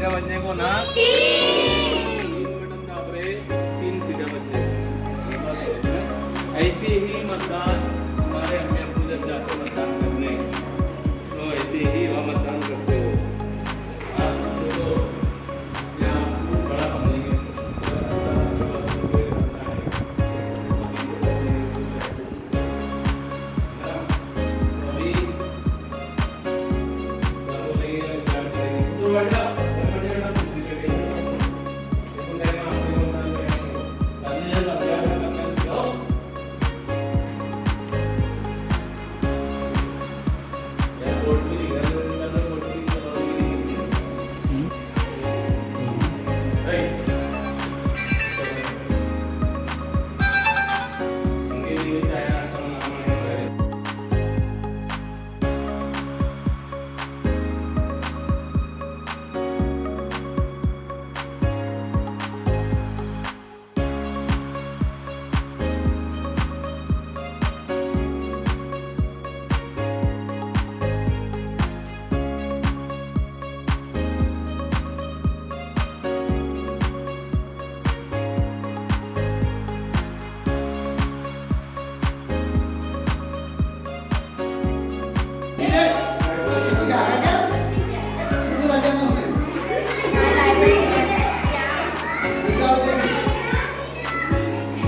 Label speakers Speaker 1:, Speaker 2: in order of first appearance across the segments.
Speaker 1: सीटा बजने को ना 3 बटन दाब रहे 3 सीटा बजने ऐसे ही मतदान हमारे अम्मी अब्बू जब जाते मतदान करने तो ऐसे ही वहाँ मतदान करते हो आप तो यहाँ बड़ा बनेंगे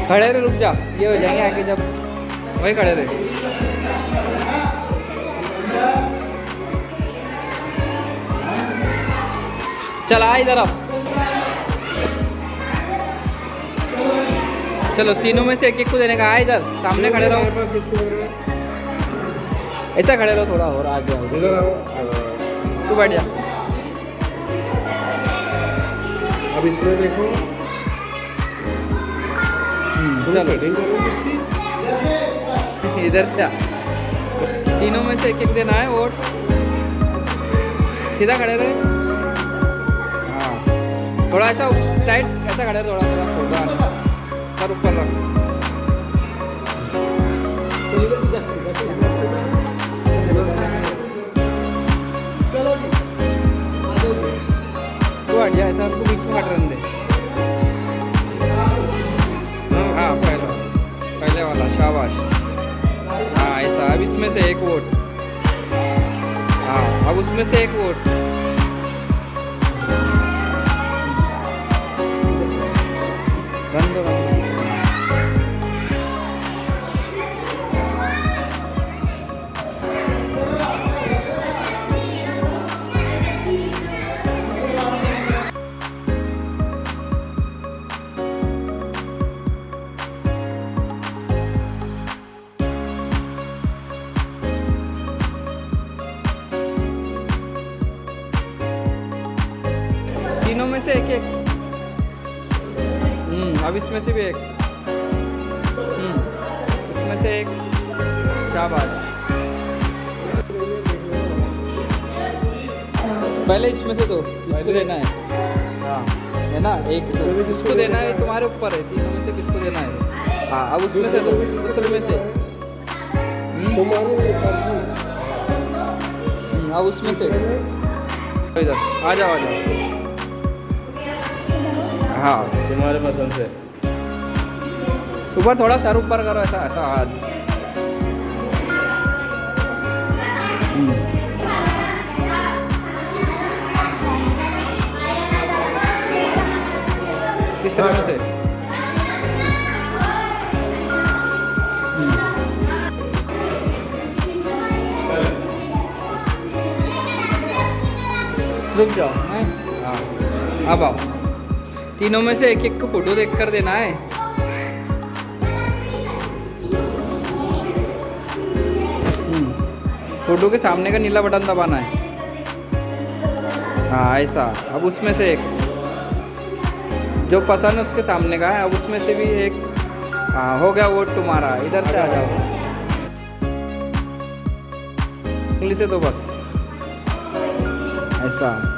Speaker 2: खड़े रहे, रुक जा, ये हो जाएंगे आके जब वही खड़े रहे। चल आ इधर अब, चलो तीनों में से एक एक को देने का। आ इधर सामने खड़े रहो, ऐसा खड़े रहो, थोड़ा और आगे आओ,
Speaker 3: इधर आओ।
Speaker 2: तू बैठ जा।
Speaker 3: अब इसमें देखो,
Speaker 2: चलो इधर से आ। तीनों में से एक एक देना है वोट। सीधा खड़े रहे, हाँ थोड़ा ऐसा टाइट, ऐसा खड़े रहे, थोड़ा थोड़ा सर ऊपर रख। तू हट जा, ऐसा तू बीच में कट रहे दे। हाँ पहले वाला, शाबाश। हाँ ऐसा, अब इसमें से एक वोट। हाँ अब उसमें से एक वोट। रन दो, तीनों में से एक एक। अब इसमें से भी एक। इसमें से एक, शाबाश। पहले इसमें से दो, इसको देना है। हाँ है ना, एक किसको देना है तुम्हारे ऊपर है, तीनों में से किसको देना है। हाँ अब उसमें से दो, दूसरे में से। अब उसमें से इधर आ जाओ, आ जाओ। हाँ
Speaker 1: तुम्हारे पसंद से
Speaker 2: ऊपर थोड़ा सर ऊपर करो, ऐसा ऐसा हाथ। तीसरे में से रुक जाओ। हाँ अब आओ, तीनों में से एक एक को फोटो देख कर देना है। फोटो के सामने का नीला बटन दबाना है। हाँ ऐसा, अब उसमें से एक जो पसंद है उसके सामने का है। अब उसमें से भी एक। हाँ हो गया वोट तुम्हारा, इधर से आ जाओ। इंग्लिश से तो बस ऐसा।